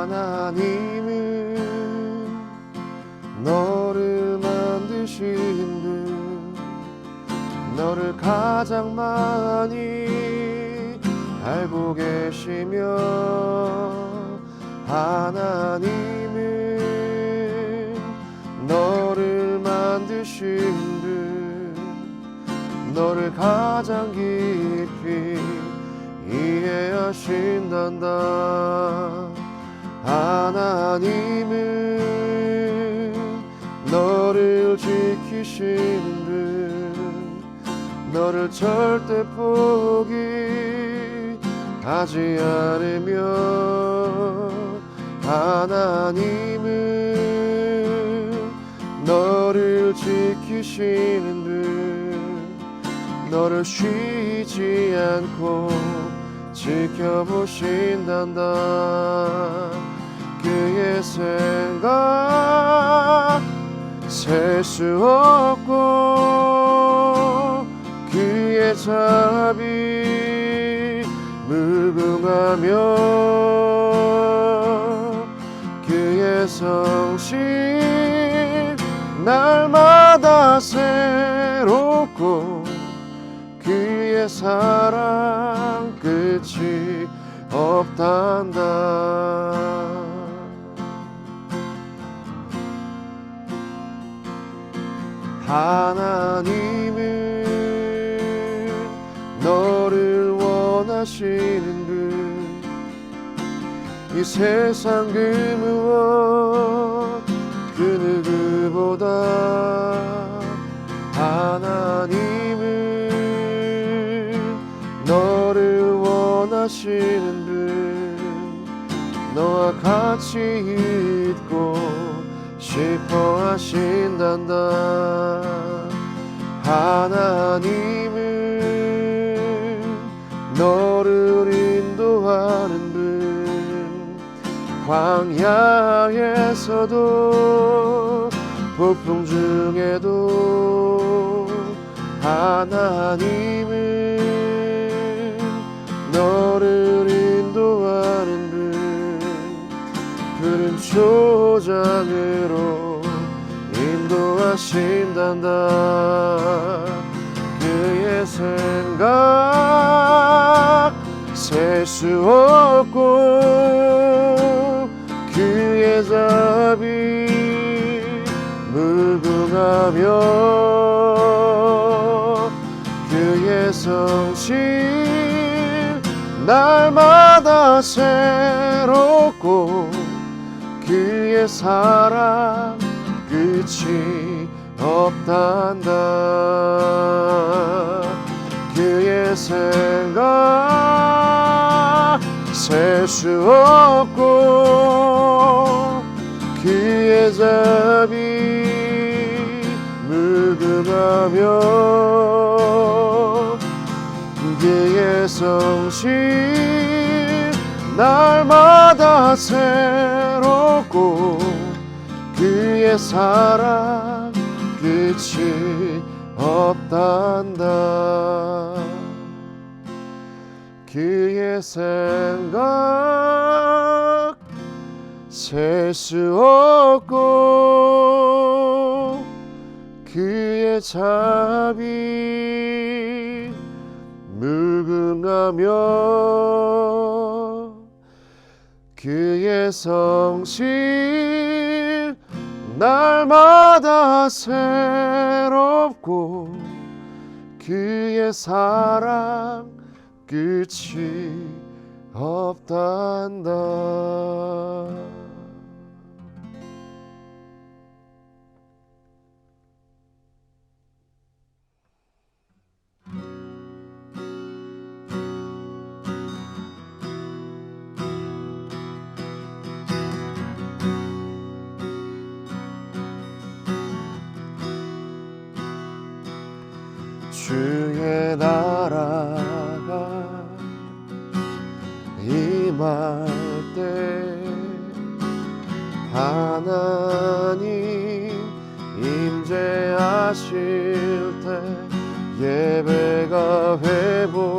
하나님은 너를 만드신 분, 너를 가장 많이 알고 계시며, 하나님은 너를 만드신 분, 너를 가장 깊이 이해하신단다. 하나님은 너를 지키시는 분, 너를 절대 포기하지 않으며, 하나님은 너를 지키시는 분, 너를 쉬지 않고 지켜보신단다. 그의 생각 셀 수 없고, 그의 자비 무궁하며, 그의 성실 날마다 새롭고, 그의 사랑 끝이 없단다. 하나님은 너를 원하시는 분, 이 세상 그 무엇 그 누구보다 하나님은 너를 원하시는 분, 너와 같이 있고 싶어 하신단다. 하나님은 너를 인도하는 분, 광야에서도 폭풍 중에도 하나님은 너를 인도하는 분, 푸른 초장으로 인도하신단다. 그의 생각 셀 수 없고, 그의 자비 무궁하며, 그의 성실 날마다 새롭고, 그의 사랑 끝이 없단다. 그의 생각 셀 수 없고, 그의 자비 무궁하며, 그의 성실 날마다 새롭고, 그의 사랑 끝이 없단다. 그의 생각 셀 수 없고, 그의 자비 무궁하며, 그의 성실 날마다 새롭고, 그의 사랑 끝이 없단다. 주의 나라가 임할 때, 하나님 임재하실 때, 예배가 회복되며,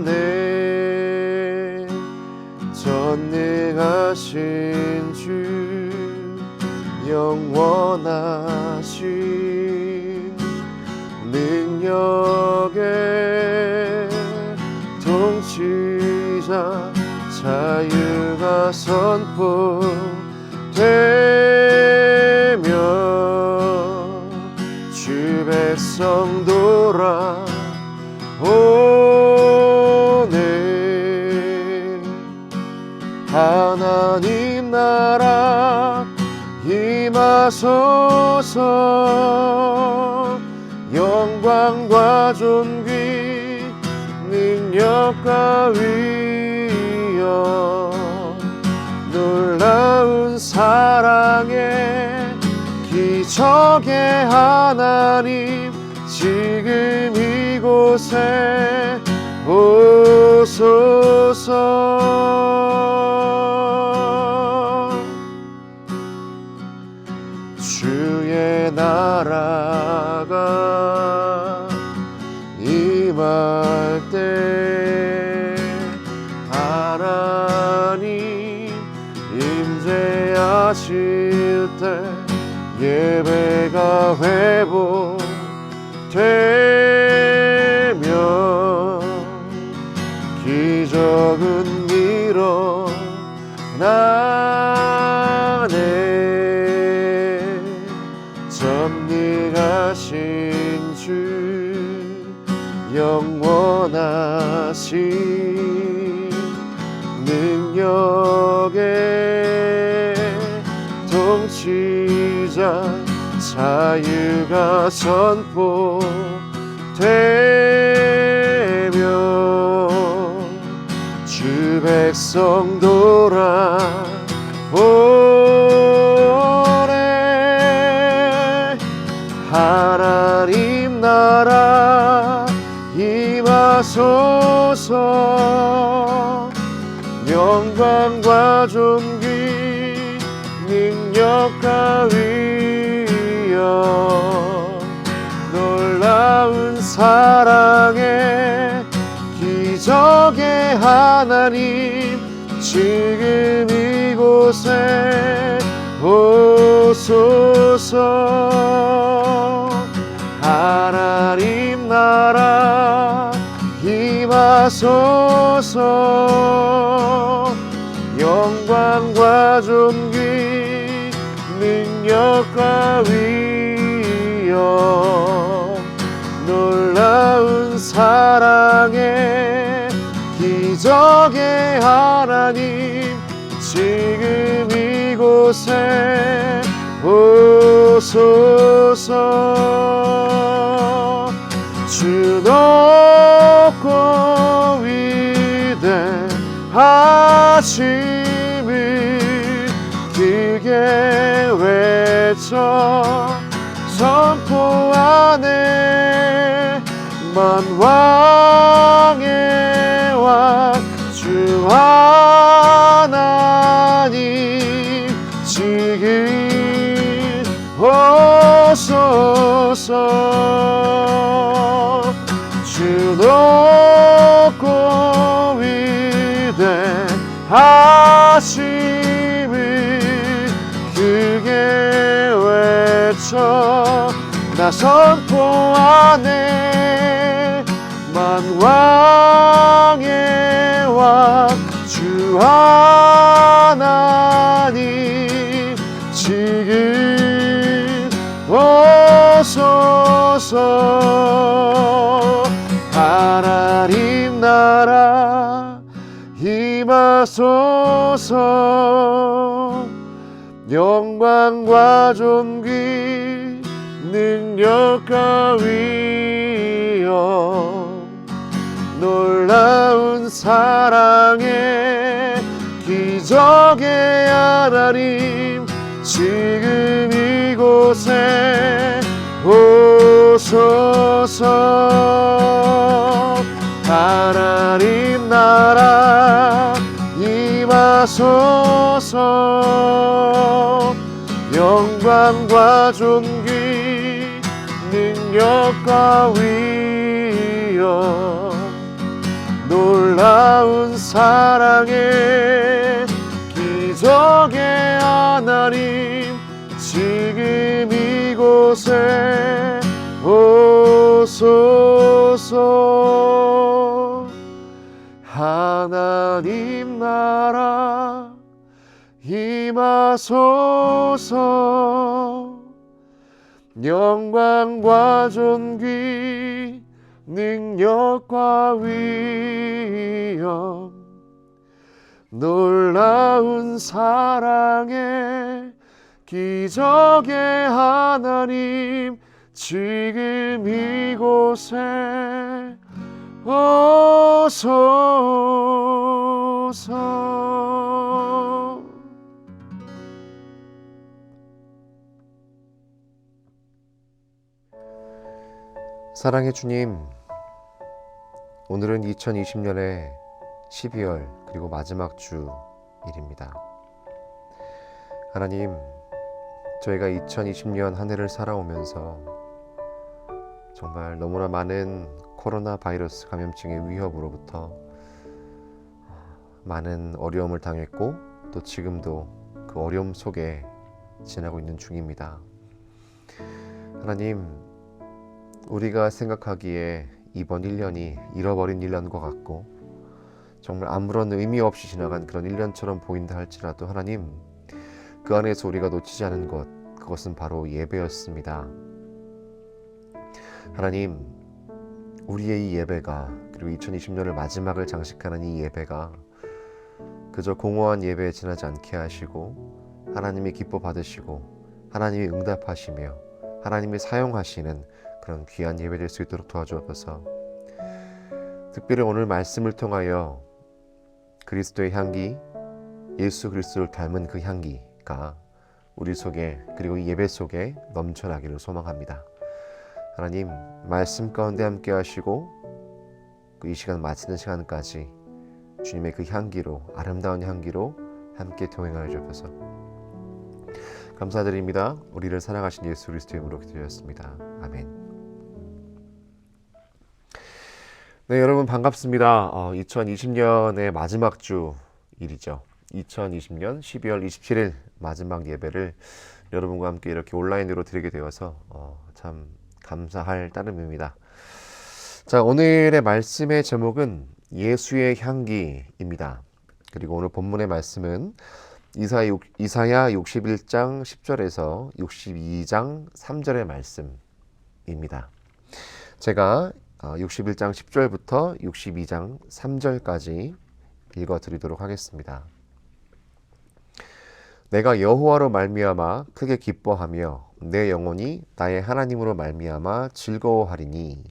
안에 전능하신 주 영원하신 능력의 통치자 자유가 선포되며 주 백성 돌아오네. 하나님 나라 임하소서. 영광과 존귀 능력과 위엄 놀라운 사랑의 기적의 하나님 지금 이곳에 오소서. 주의 나라가 임할 때 하나님 임재하실 때 예배가 회복되며 기적은 일어나네. 전능하신 주 영원하신 능력의 통치자 자유가 선포되며 주 백성 돌아오네. 하나님 나라 임하소서. 영광과 존귀 능력과 위엄 놀라운 사랑의 기적의 하나님 지금 이곳에 오소서. 하나님 나라 임하소서. 영광과 존귀 능력과 위엄 놀라운 사랑의 기적의 하나님 지금 이곳에 오소서. 주 높고 위대하심을 크게 외쳐 선포하네. 만왕의 왕 주 하나님 지금 오소서. 주 높고 위대하심을 크게 외쳐 나 선포하네. 만왕의 왕 주 하나님 지금 오소서. 하나님 나라 임하소서. 영광과 존귀 능력과 위엄 놀라운 사랑의 기적의 하나님 지금 이곳에 오소서. 하나님 나라 임하소서. 영광과 존귀 능력과 위엄 놀라운 놀라운 사랑의 기적의 하나님 지금 이곳에 오소서. 하나님 나라 임하소서. 영광과 존귀 능력과 위엄 놀라운 사랑의 기적의 하나님 지금 이곳에 오소서. 사랑의 주님, 오늘은 2020년의 12월 그리고 마지막 주일입니다. 하나님, 저희가 2020년 한 해를 살아오면서 정말 너무나 많은 코로나 바이러스 감염증의 위협으로부터 많은 어려움을 당했고 또 지금도 그 어려움 속에 지나고 있는 중입니다. 하나님, 우리가 생각하기에 이번 1년이 잃어버린 1년과 같고 정말 아무런 의미 없이 지나간 그런 1년처럼 보인다 할지라도 하나님, 그 안에서 우리가 놓치지 않은 것, 그것은 바로 예배였습니다. 하나님, 우리의 이 예배가, 그리고 2020년을 마지막을 장식하는 이 예배가 그저 공허한 예배에 지나지 않게 하시고 하나님이 기뻐 받으시고 하나님이 응답하시며 하나님이 사용하시는 그런 귀한 예배 될 수 있도록 도와주옵소서. 특별히 오늘 말씀을 통하여 그리스도의 향기, 예수 그리스도를 닮은 그 향기가 우리 속에 그리고 이 예배 속에 넘쳐나기를 소망합니다. 하나님, 말씀 가운데 함께 하시고 이 시간 마치는 시간까지 주님의 그 향기로, 아름다운 향기로 함께 동행하여 주옵소서. 감사드립니다. 우리를 사랑하신 예수 그리스도의 이름으로 기도드렸습니다. 아멘. 네, 여러분 반갑습니다. 2020년의 마지막 주일이죠. 2020년 12월 27일 마지막 예배를 여러분과 함께 이렇게 온라인으로 드리게 되어서 참 감사할 따름입니다. 자, 오늘의 말씀의 제목은 예수의 향기입니다. 그리고 오늘 본문의 말씀은 이사야 61장 10절에서 62장 3절의 말씀입니다. 제가 61장 10절부터 62장 3절까지 읽어드리도록 하겠습니다. 내가 여호와로 말미암아 크게 기뻐하며 내 영혼이 나의 하나님으로 말미암아 즐거워하리니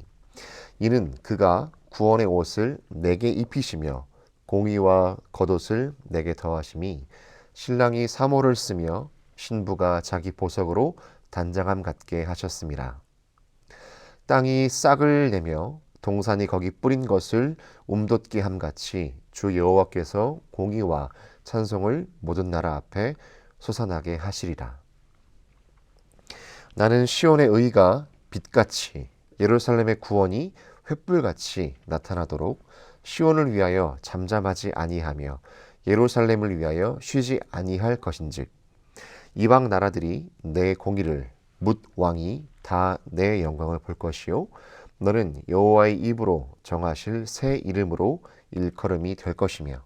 이는 그가 구원의 옷을 내게 입히시며 공의와 겉옷을 내게 더하심이 신랑이 사모를 쓰며 신부가 자기 보석으로 단장함 같게 하셨습니다. 땅이 싹을 내며 동산이 거기 뿌린 것을 움돋게 함같이 주 여호와께서 공의와 찬송을 모든 나라 앞에 솟아나게 하시리라. 나는 시온의 의가 빛같이 예루살렘의 구원이 횃불같이 나타나도록 시온을 위하여 잠잠하지 아니하며 예루살렘을 위하여 쉬지 아니할 것인즉 이방 나라들이 내 공의를 뭇 왕이 다 내 영광을 볼 것이요 너는 여호와의 입으로 정하실 새 이름으로 일컬음이 될 것이며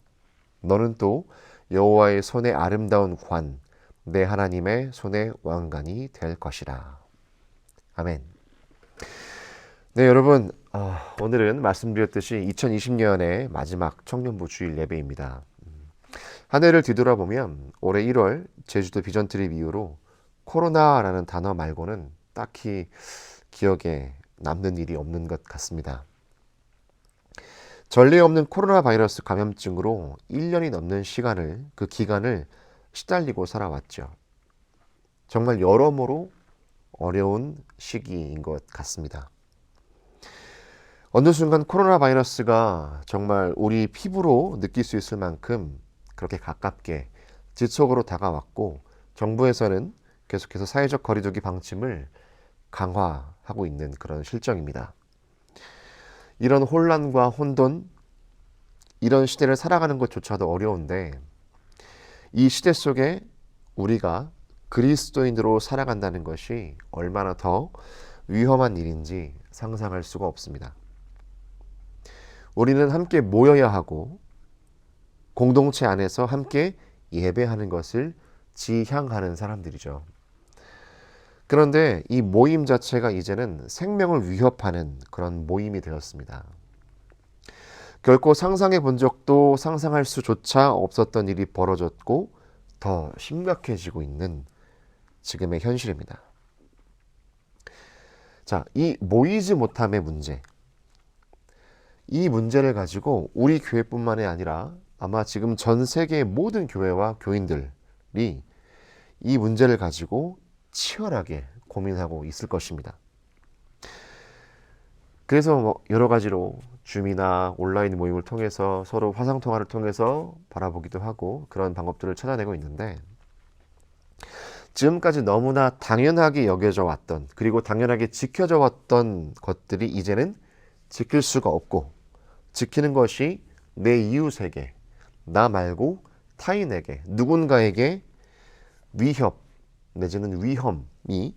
너는 또 여호와의 손의 아름다운 관 내 하나님의 손의 왕관이 될 것이라. 아멘. 네, 여러분, 오늘은 말씀드렸듯이 2020년의 마지막 청년부 주일 예배입니다. 한 해를 뒤돌아보면 올해 1월 제주도 비전 트립 이후로 코로나라는 단어 말고는 딱히 기억에 남는 일이 없는 것 같습니다. 전례 없는 코로나 바이러스 감염증으로 1년이 넘는 시간을, 그 기간을 시달리고 살아왔죠. 정말 여러모로 어려운 시기인 것 같습니다. 어느 순간 코로나 바이러스가 정말 우리 피부로 느낄 수 있을 만큼 그렇게 가깝게 지속으로 다가왔고 정부에서는 계속해서 사회적 거리두기 방침을 강화하고 있는 그런 실정입니다. 이런 혼란과 혼돈, 이런 시대를 살아가는 것조차도 어려운데 이 시대 속에 우리가 그리스도인으로 살아간다는 것이 얼마나 더 위험한 일인지 상상할 수가 없습니다. 우리는 함께 모여야 하고 공동체 안에서 함께 예배하는 것을 지향하는 사람들이죠. 그런데 이 모임 자체가 이제는 생명을 위협하는 그런 모임이 되었습니다. 결코 상상해 본 적도 상상할 수조차 없었던 일이 벌어졌고 더 심각해지고 있는 지금의 현실입니다. 자, 이 모이지 못함의 문제, 이 문제를 가지고 우리 교회뿐만이 아니라 아마 지금 전 세계의 모든 교회와 교인들이 이 문제를 가지고 치열하게 고민하고 있을 것입니다. 그래서 여러 가지로 줌이나 온라인 모임을 통해서 서로 화상통화를 통해서 바라보기도 하고 그런 방법들을 찾아내고 있는데 지금까지 너무나 당연하게 여겨져 왔던 그리고 당연하게 지켜져 왔던 것들이 이제는 지킬 수가 없고 지키는 것이 내 이웃에게 나 말고 타인에게 누군가에게 위협 내지는 위험이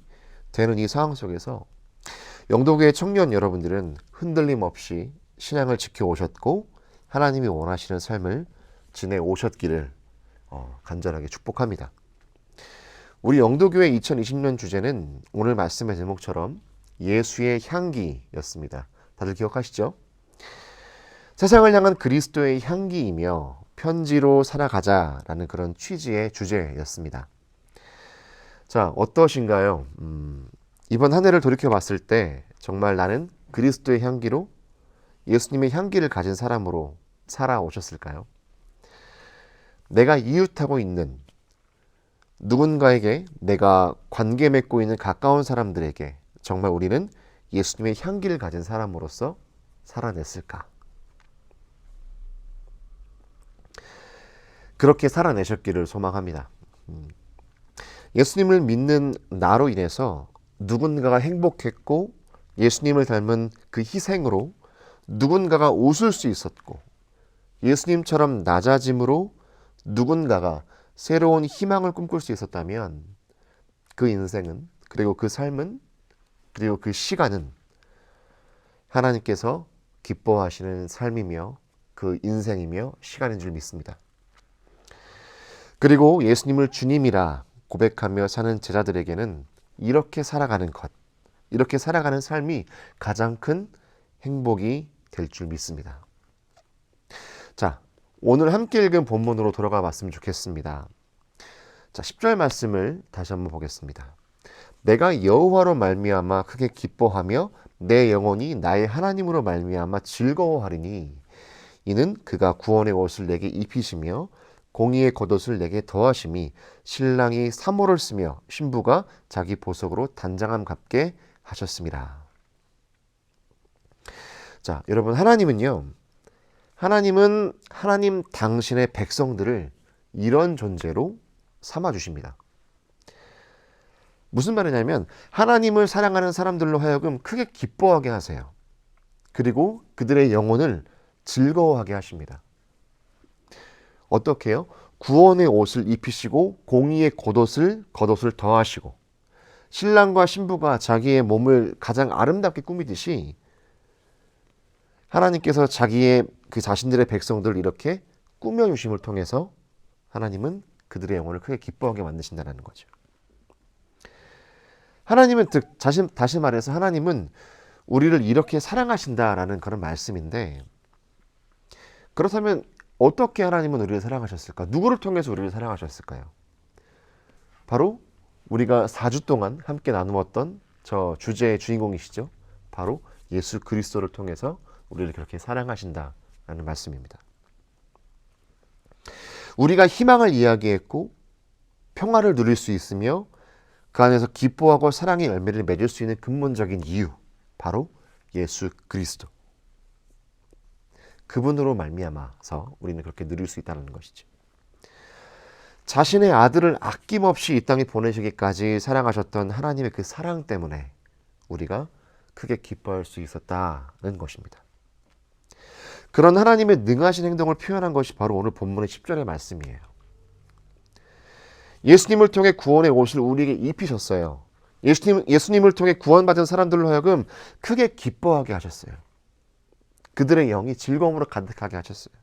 되는 이 상황 속에서 영도교회 청년 여러분들은 흔들림 없이 신앙을 지켜오셨고 하나님이 원하시는 삶을 지내오셨기를 간절하게 축복합니다. 우리 영도교회 2020년 주제는 오늘 말씀의 제목처럼 예수의 향기였습니다. 다들 기억하시죠? 세상을 향한 그리스도의 향기이며 편지로 살아가자라는 그런 취지의 주제였습니다. 자, 어떠신가요? 이번 한 해를 돌이켜 봤을 때 정말 나는 그리스도의 향기로 예수님의 향기를 가진 사람으로 살아오셨을까요? 내가 이웃하고 있는 누군가에게 내가 관계 맺고 있는 가까운 사람들에게 정말 우리는 예수님의 향기를 가진 사람으로서 살아냈을까? 그렇게 살아내셨기를 소망합니다. 예수님을 믿는 나로 인해서 누군가가 행복했고 예수님을 닮은 그 희생으로 누군가가 웃을 수 있었고 예수님처럼 낮아짐으로 누군가가 새로운 희망을 꿈꿀 수 있었다면 그 인생은 그리고 그 삶은 그리고 그 시간은 하나님께서 기뻐하시는 삶이며 그 인생이며 시간인 줄 믿습니다. 그리고 예수님을 주님이라 고백하며 사는 제자들에게는 이렇게 살아가는 것, 이렇게 살아가는 삶이 가장 큰 행복이 될 줄 믿습니다. 자, 오늘 함께 읽은 본문으로 돌아가 봤으면 좋겠습니다. 자, 10절 말씀을 다시 한번 보겠습니다. 내가 여호와로 말미암아 크게 기뻐하며 내 영혼이 나의 하나님으로 말미암아 즐거워하리니 이는 그가 구원의 옷을 내게 입히시며 공의의 겉옷을 내게 더하심이 신랑이 사모를 쓰며 신부가 자기 보석으로 단장함 갚게 하셨습니다. 자, 여러분 하나님은 하나님 당신의 백성들을 이런 존재로 삼아 주십니다. 무슨 말이냐면 하나님을 사랑하는 사람들로 하여금 크게 기뻐하게 하세요. 그리고 그들의 영혼을 즐거워하게 하십니다. 어떻게 해요? 구원의 옷을 입히시고 공의의 겉옷을 더하시고 신랑과 신부가 자기의 몸을 가장 아름답게 꾸미듯이 하나님께서 자기의 그 자신들의 백성들을 이렇게 꾸며주심을 통해서 하나님은 그들의 영혼을 크게 기뻐하게 만드신다는 거죠. 하나님은 다시 말해서 하나님은 우리를 이렇게 사랑하신다라는 그런 말씀인데 그렇다면 어떻게 하나님은 우리를 사랑하셨을까? 누구를 통해서 우리를 사랑하셨을까요? 바로 우리가 4주 동안 함께 나누었던 저 주제의 주인공이시죠. 바로 예수 그리스도를 통해서 우리를 그렇게 사랑하신다라는 말씀입니다. 우리가 희망을 이야기했고 평화를 누릴 수 있으며 그 안에서 기뻐하고 사랑의 열매를 맺을 수 있는 근본적인 이유, 바로 예수 그리스도. 그분으로 말미암아서 우리는 그렇게 누릴 수 있다는 것이죠. 자신의 아들을 아낌없이 이 땅에 보내시기까지 사랑하셨던 하나님의 그 사랑 때문에 우리가 크게 기뻐할 수 있었다는 것입니다. 그런 하나님의 능하신 행동을 표현한 것이 바로 오늘 본문의 10절의 말씀이에요. 예수님을 통해 구원의 옷을 우리에게 입히셨어요. 예수님을 통해 구원받은 사람들로 하여금 크게 기뻐하게 하셨어요. 그들의 영이 즐거움으로 가득하게 하셨어요.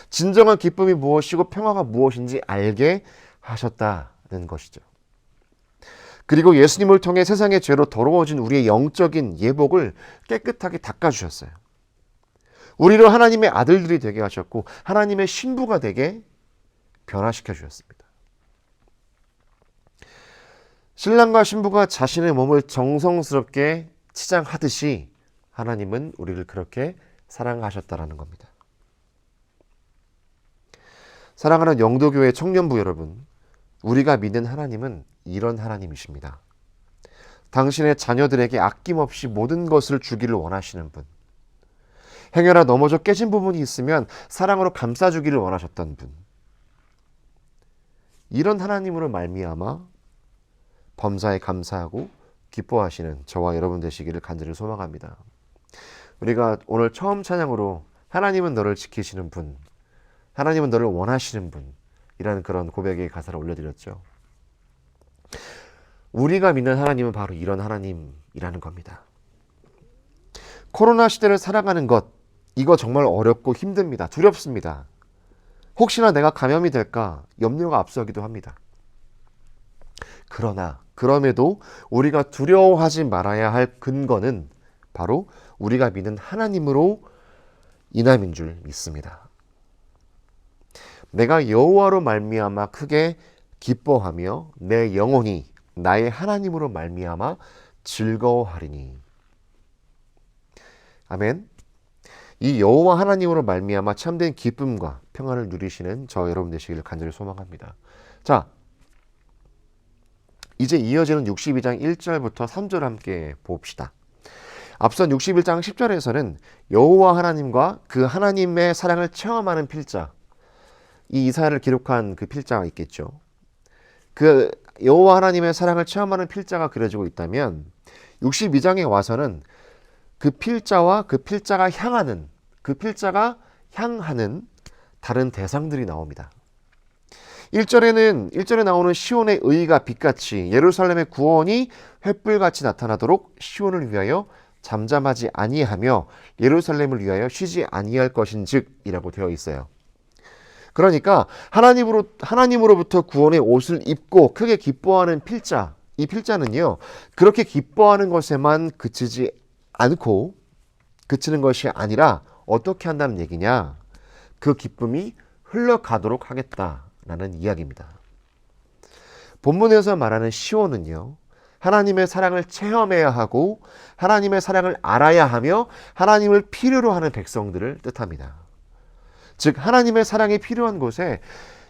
진정한 기쁨이 무엇이고 평화가 무엇인지 알게 하셨다는 것이죠. 그리고 예수님을 통해 세상의 죄로 더러워진 우리의 영적인 예복을 깨끗하게 닦아주셨어요. 우리를 하나님의 아들들이 되게 하셨고 하나님의 신부가 되게 변화시켜 주셨습니다. 신랑과 신부가 자신의 몸을 정성스럽게 치장하듯이 하나님은 우리를 그렇게 사랑하셨다라는 겁니다. 사랑하는 영도교회 청년부 여러분, 우리가 믿는 하나님은 이런 하나님이십니다. 당신의 자녀들에게 아낌없이 모든 것을 주기를 원하시는 분, 행여나 넘어져 깨진 부분이 있으면 사랑으로 감싸주기를 원하셨던 분, 이런 하나님으로 말미암아 범사에 감사하고 기뻐하시는 저와 여러분 되시기를 간절히 소망합니다. 우리가 오늘 처음 찬양으로 하나님은 너를 지키시는 분, 하나님은 너를 원하시는 분이라는 그런 고백의 가사를 올려드렸죠. 우리가 믿는 하나님은 바로 이런 하나님이라는 겁니다. 코로나 시대를 살아가는 것, 이거 정말 어렵고 힘듭니다. 두렵습니다. 혹시나 내가 감염이 될까 염려가 앞서기도 합니다. 그럼에도 우리가 두려워하지 말아야 할 근거는 바로 우리가 믿는 하나님으로 인함인 줄 믿습니다. 내가 여호와로 말미암아 크게 기뻐하며 내 영혼이 나의 하나님으로 말미암아 즐거워하리니. 아멘. 이 여호와 하나님으로 말미암아 참된 기쁨과 평안을 누리시는 저 여러분 되시기를 간절히 소망합니다. 자, 이제 이어지는 62장 1절부터 3절 함께 봅시다. 앞선 61장 10절에서는 여호와 하나님과 그 하나님의 사랑을 체험하는 필자, 이 이사야를 기록한 그 필자가 있겠죠. 그 여호와 하나님의 사랑을 체험하는 필자가 그려지고 있다면 62장에 와서는 그 필자와 그 필자가 향하는 다른 대상들이 나옵니다. 1절에 나오는 시온의 의가 빛같이 예루살렘의 구원이 횃불같이 나타나도록 시온을 위하여 잠잠하지 아니하며 예루살렘을 위하여 쉬지 아니할 것인즉이라고 되어 있어요. 그러니까 하나님으로부터 구원의 옷을 입고 크게 기뻐하는 필자, 이 필자는요, 그렇게 기뻐하는 것에만 그치지 않고 그치는 것이 아니라 어떻게 한다는 얘기냐? 그 기쁨이 흘러가도록 하겠다라는 이야기입니다. 본문에서 말하는 시온은요, 하나님의 사랑을 체험해야 하고 하나님의 사랑을 알아야 하며 하나님을 필요로 하는 백성들을 뜻합니다. 즉 하나님의 사랑이 필요한 곳에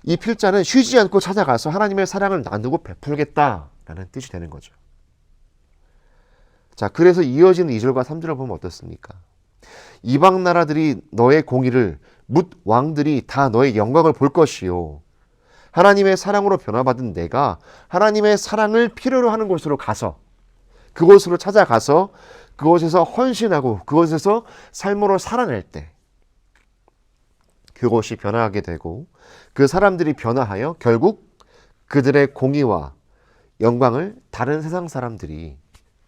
이 필자는 쉬지 않고 찾아가서 하나님의 사랑을 나누고 베풀겠다라는 뜻이 되는 거죠. 자, 그래서 이어지는 2절과 3절을 보면 어떻습니까? 이방 나라들이 너의 공의를 뭇 왕들이 다 너의 영광을 볼 것이요. 하나님의 사랑으로 변화받은 내가 하나님의 사랑을 필요로 하는 곳으로 가서 그곳으로 찾아가서 그곳에서 헌신하고 그곳에서 삶으로 살아낼 때 그곳이 변화하게 되고 그 사람들이 변화하여 결국 그들의 공의와 영광을 다른 세상 사람들이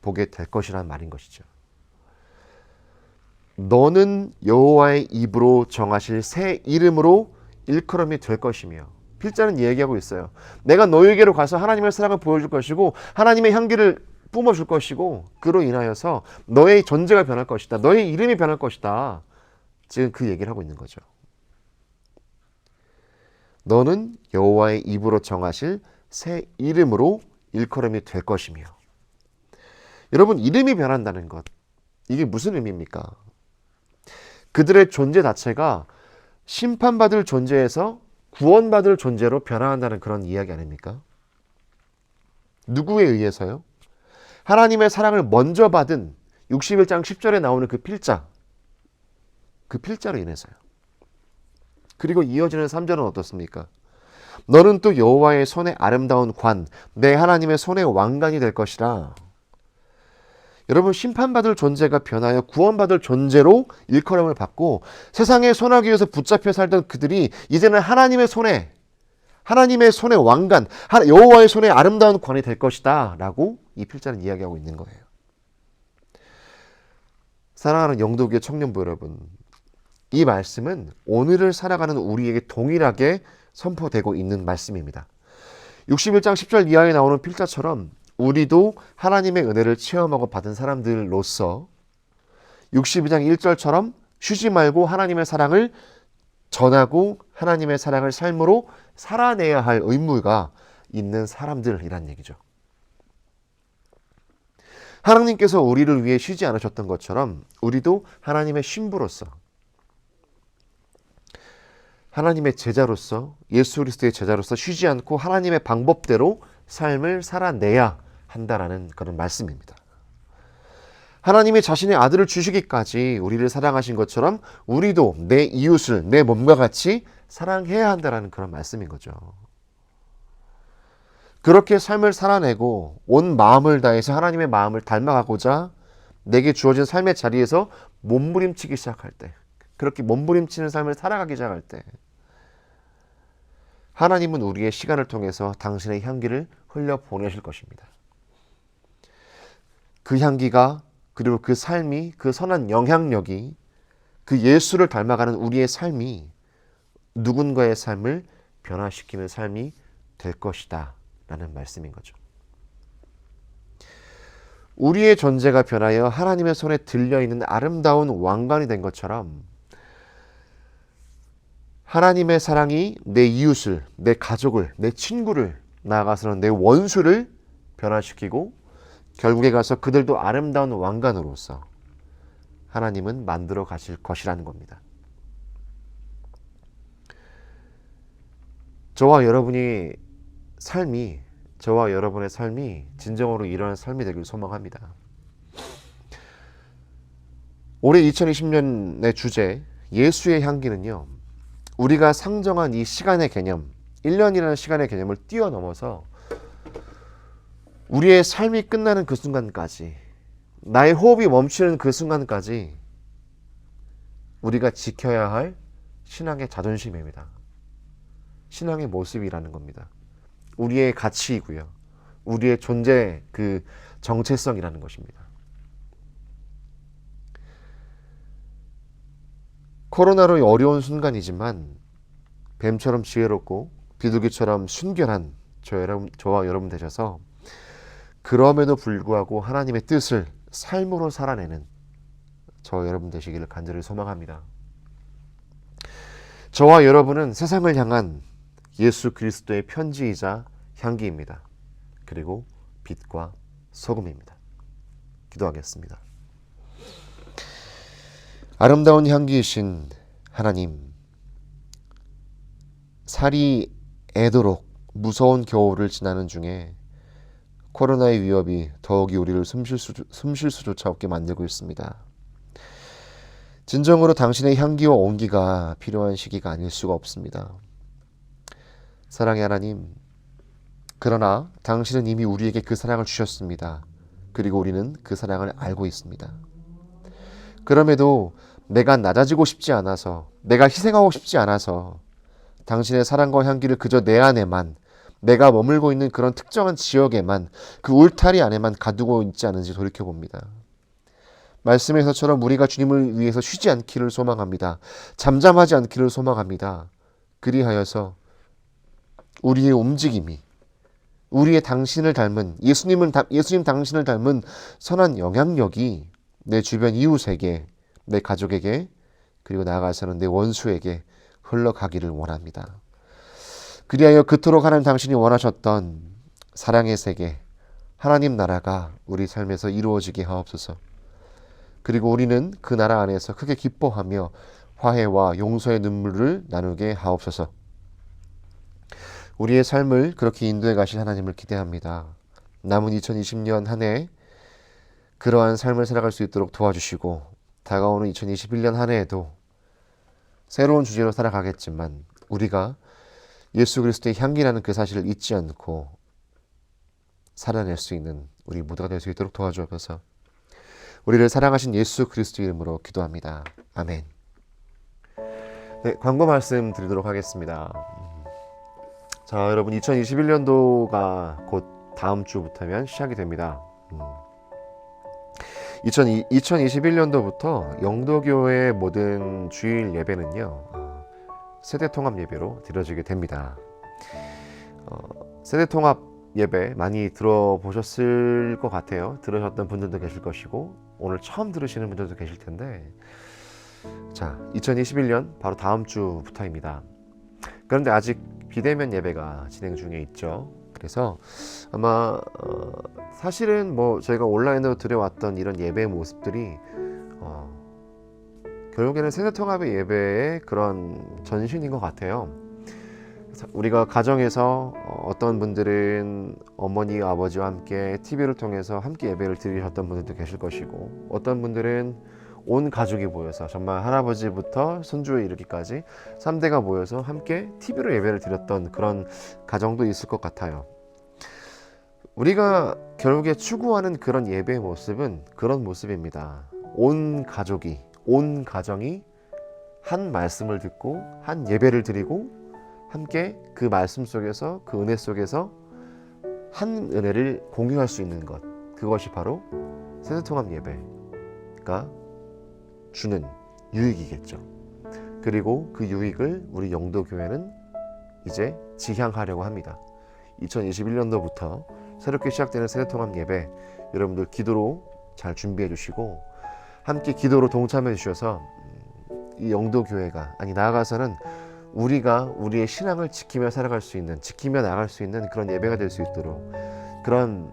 보게 될 것이란 말인 것이죠. 너는 여호와의 입으로 정하실 새 이름으로 일컬음이 될 것이며, 필자는 얘기하고 있어요. 내가 너에게로 가서 하나님의 사랑을 보여줄 것이고 하나님의 향기를 뿜어줄 것이고 그로 인하여서 너의 존재가 변할 것이다. 너의 이름이 변할 것이다. 지금 그 얘기를 하고 있는 거죠. 너는 여호와의 입으로 정하실 새 이름으로 일컬음이 될 것이며. 여러분, 이름이 변한다는 것, 이게 무슨 의미입니까? 그들의 존재 자체가 심판받을 존재에서 구원받을 존재로 변화한다는 그런 이야기 아닙니까? 누구에 의해서요? 하나님의 사랑을 먼저 받은 61장 10절에 나오는 그 필자로 인해서요. 그리고 이어지는 3절은 어떻습니까? 너는 또 여호와의 손의 아름다운 관, 내 하나님의 손의 왕관이 될 것이라. 여러분, 심판받을 존재가 변하여 구원받을 존재로 일컬음을 받고 세상의 소나기 위해서 붙잡혀 살던 그들이 이제는 하나님의 손에 왕관, 여호와의 손에 아름다운 관이 될 것이다 라고 이 필자는 이야기하고 있는 거예요. 사랑하는 영도교회 청년부 여러분, 이 말씀은 오늘을 살아가는 우리에게 동일하게 선포되고 있는 말씀입니다. 61장 10절 이하에 나오는 필자처럼 우리도 하나님의 은혜를 체험하고 받은 사람들로서 62장 1절처럼 쉬지 말고 하나님의 사랑을 전하고 하나님의 사랑을 삶으로 살아내야 할 의무가 있는 사람들이란 얘기죠. 하나님께서 우리를 위해 쉬지 않으셨던 것처럼 우리도 하나님의 신부로서, 하나님의 제자로서, 예수 그리스도의 제자로서 쉬지 않고 하나님의 방법대로 삶을 살아내야 한다라는 그런 말씀입니다. 하나님이 자신의 아들을 주시기까지 우리를 사랑하신 것처럼 우리도 내 이웃을 내 몸과 같이 사랑해야 한다라는 그런 말씀인 거죠. 그렇게 삶을 살아내고 온 마음을 다해서 하나님의 마음을 닮아가고자 내게 주어진 삶의 자리에서 몸부림치기 시작할 때, 그렇게 몸부림치는 삶을 살아가기 시작할 때 하나님은 우리의 시간을 통해서 당신의 향기를 흘려보내실 것입니다. 그 향기가, 그리고 그 삶이, 그 선한 영향력이, 그 예수를 닮아가는 우리의 삶이 누군가의 삶을 변화시키는 삶이 될 것이다 라는 말씀인 거죠. 우리의 존재가 변하여 하나님의 손에 들려있는 아름다운 왕관이 된 것처럼 하나님의 사랑이 내 이웃을, 내 가족을, 내 친구를, 나아가서는 내 원수를 변화시키고 결국에 가서 그들도 아름다운 왕관으로서 하나님은 만들어 가실 것이라는 겁니다. 저와 여러분의 삶이 진정으로 이러한 삶이 되길 소망합니다. 올해 2020년의 주제 예수의 향기는요, 우리가 상정한 이 시간의 개념, 1년이라는 시간의 개념을 뛰어넘어서 우리의 삶이 끝나는 그 순간까지, 나의 호흡이 멈추는 그 순간까지 우리가 지켜야 할 신앙의 자존심입니다. 신앙의 모습이라는 겁니다. 우리의 가치이고요. 우리의 존재 그 정체성이라는 것입니다. 코로나로 어려운 순간이지만 뱀처럼 지혜롭고 비둘기처럼 순결한 저와 여러분 되셔서 그럼에도 불구하고 하나님의 뜻을 삶으로 살아내는 저와 여러분 되시기를 간절히 소망합니다. 저와 여러분은 세상을 향한 예수 그리스도의 편지이자 향기입니다. 그리고 빛과 소금입니다. 기도하겠습니다. 아름다운 향기이신 하나님, 살이 애도록 무서운 겨울을 지나는 중에 코로나의 위협이 더욱이 우리를 숨쉴 수조차 없게 만들고 있습니다. 진정으로 당신의 향기와 온기가 필요한 시기가 아닐 수가 없습니다. 사랑의 하나님, 그러나 당신은 이미 우리에게 그 사랑을 주셨습니다. 그리고 우리는 그 사랑을 알고 있습니다. 그럼에도 내가 낮아지고 싶지 않아서, 내가 희생하고 싶지 않아서 당신의 사랑과 향기를 그저 내 안에만, 내가 머물고 있는 그런 특정한 지역에만, 그 울타리 안에만 가두고 있지 않은지 돌이켜봅니다. 말씀에서처럼 우리가 주님을 위해서 쉬지 않기를 소망합니다. 잠잠하지 않기를 소망합니다. 그리하여서 우리의 움직임이, 우리의 당신을 닮은, 예수님 당신을 닮은 선한 영향력이 내 주변 이웃에게, 내 가족에게, 그리고 나아가서는 내 원수에게 흘러가기를 원합니다. 그리하여 그토록 하나님 당신이 원하셨던 사랑의 세계, 하나님 나라가 우리 삶에서 이루어지게 하옵소서. 그리고 우리는 그 나라 안에서 크게 기뻐하며 화해와 용서의 눈물을 나누게 하옵소서. 우리의 삶을 그렇게 인도해 가실 하나님을 기대합니다. 남은 2020년 한 해 그러한 삶을 살아갈 수 있도록 도와주시고, 다가오는 2021년 한 해에도 새로운 주제로 살아가겠지만 우리가 예수 그리스도의 향기라는 그 사실을 잊지 않고 살아낼 수 있는 우리 모두가 될 수 있도록 도와주옵소서. 우리를 사랑하신 예수 그리스도 이름으로 기도합니다. 아멘. 네, 광고 말씀 드리도록 하겠습니다. 자, 여러분 2021년도가 곧 다음 주부터면 시작이 됩니다. 2021년도부터 영도교회 모든 주일 예배는요, 세대통합 예배로 드려지게 됩니다. 세대통합 예배 많이 들어보셨을 것 같아요. 들으셨던 분들도 계실 것이고 오늘 처음 들으시는 분들도 계실 텐데, 자, 2021년 바로 다음 주부터입니다. 그런데 아직 비대면 예배가 진행 중에 있죠. 그래서 아마 사실은 뭐 저희가 온라인으로 드려왔던 이런 예배의 모습들이 결국에는 세대통합의 예배의 그런 전신인 것 같아요. 우리가 가정에서 어떤 분들은 어머니, 아버지와 함께 TV를 통해서 함께 예배를 드리셨던 분들도 계실 것이고, 어떤 분들은 온 가족이 모여서 정말 할아버지부터 손주에 이르기까지 3대가 모여서 함께 TV로 예배를 드렸던 그런 가정도 있을 것 같아요. 우리가 결국에 추구하는 그런 예배의 모습은 그런 모습입니다. 온 가족이, 온 가정이 한 말씀을 듣고 한 예배를 드리고 함께 그 말씀 속에서, 그 은혜 속에서 한 은혜를 공유할 수 있는 것, 그것이 바로 세대통합 예배가 주는 유익이겠죠. 그리고 그 유익을 우리 영도교회는 이제 지향하려고 합니다. 2021년도부터 새롭게 시작되는 세대통합 예배, 여러분들 기도로 잘 준비해 주시고 함께 기도로 동참해 주셔서 이 영도교회가, 아니 나아가서는 우리가 우리의 신앙을 지키며 살아갈 수 있는, 지키며 나갈 수 있는 그런 예배가 될 수 있도록, 그런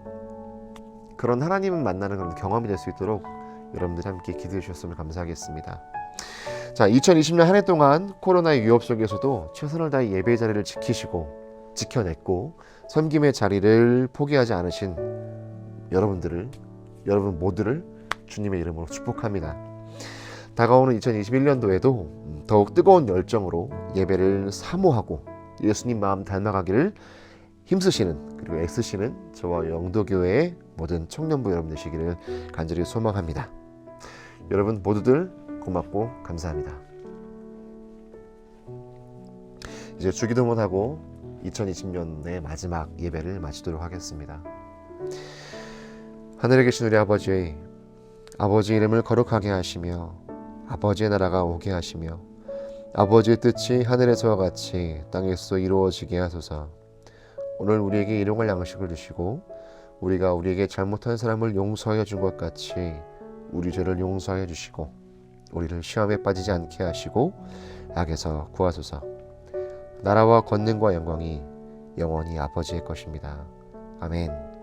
하나님을 만나는 그런 경험이 될 수 있도록 여러분들 함께 기도해 주셨으면 감사하겠습니다. 자, 2020년 한 해 동안 코로나의 위협 속에서도 최선을 다해 예배의 자리를 지켜냈고 섬김의 자리를 포기하지 않으신 여러분 모두를 주님의 이름으로 축복합니다. 다가오는 2021년도에도 더욱 뜨거운 열정으로 예배를 사모하고 예수님 마음 닮아가기를 힘쓰시는, 그리고 애쓰시는 저와 영도교회의 모든 청년부 여러분 되시기를 간절히 소망합니다. 여러분 모두들 고맙고 감사합니다. 이제 주기도문 하고 2020년의 마지막 예배를 마치도록 하겠습니다. 하늘에 계신 우리 아버지 이름을 거룩하게 하시며 아버지의 나라가 오게 하시며 아버지의 뜻이 하늘에서와 같이 땅에서 이루어지게 하소서. 오늘 우리에게 일용할 양식을 주시고 우리가 우리에게 잘못한 사람을 용서하여 준 것 같이 우리 죄를 용서하여 주시고 우리를 시험에 빠지지 않게 하시고 악에서 구하소서. 나라와 권능과 영광이 영원히 아버지의 것입니다. 아멘.